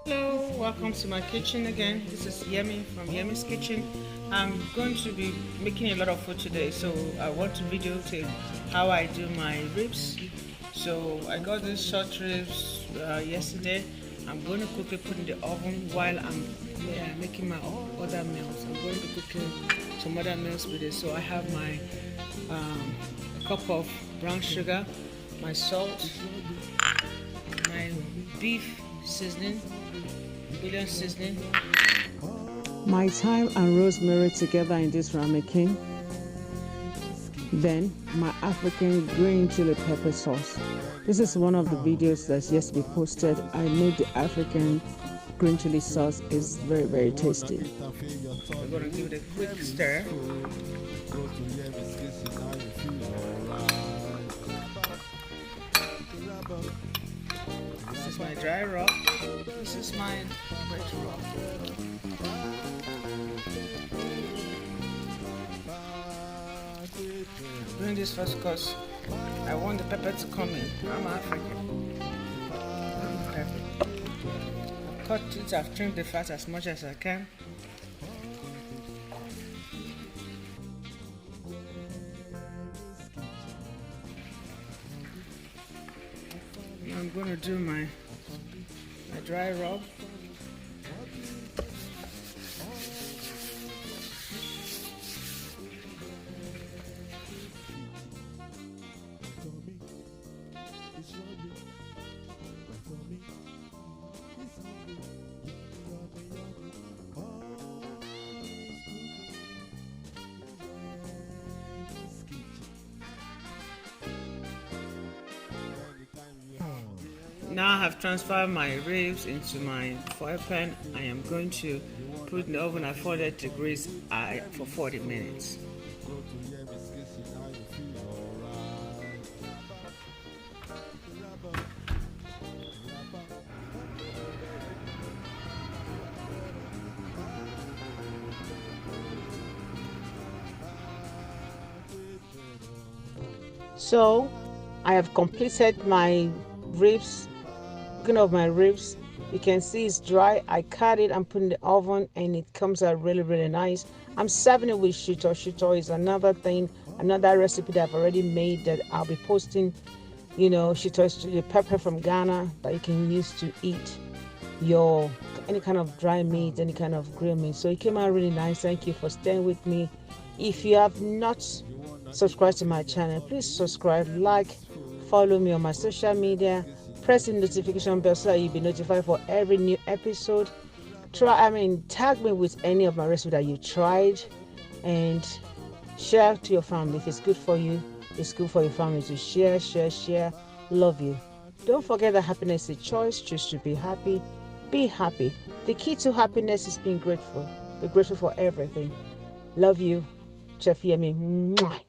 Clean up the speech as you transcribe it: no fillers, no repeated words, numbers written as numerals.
Hello, welcome to my kitchen again. This is Yemi from Yemizkitchen. I'm going to be making a lot of food today, so I want to videotape how I do my ribs. So I got these short ribs yesterday. I'm going to quickly put in the oven while I'm making my other meals. I'm going to be cooking some other meals with it. So I have my a cup of brown sugar, my salt, my beef seasoning, bouillon seasoning, my thyme and rosemary together in this ramekin. Then my African green chili pepper sauce. This is one of the videos that's yet to be posted. I made the African green chili sauce. Is very, very tasty. We're going to give it a quick stir. This is my dry rub. This is my wet rub. I'm doing this first because I want the pepper to come in. I'm African. I've cut it, I've trimmed the fat as much as I can. Now I'm going to do my dry rub. Now I have transferred my ribs into my foil pan. I am going to put it in the oven at 400 degrees for 40 minutes. So I have completed my ribs. Looking of my ribs, you can see it's dry. I cut it and put it in the oven and it comes out really, really nice. I'm serving it with shito. Shito is another thing, another recipe that I've already made that I'll be posting. You know, shito is the pepper from Ghana that you can use to eat your any kind of dry meat, any kind of grilled meat. So it came out really nice. Thank you for staying with me. If you have not subscribed to my channel, please subscribe, like, follow me on my social media, press the notification bell so that you'll be notified for every new episode. Tag me with any of my recipes that you tried and share to your family. If it's good for you, it's good for your family to share. Love you. Don't forget that happiness is a choice. Choose to be happy. Be happy. The key to happiness is being grateful. Be grateful for everything. Love you. Chef Yemi. Mwah.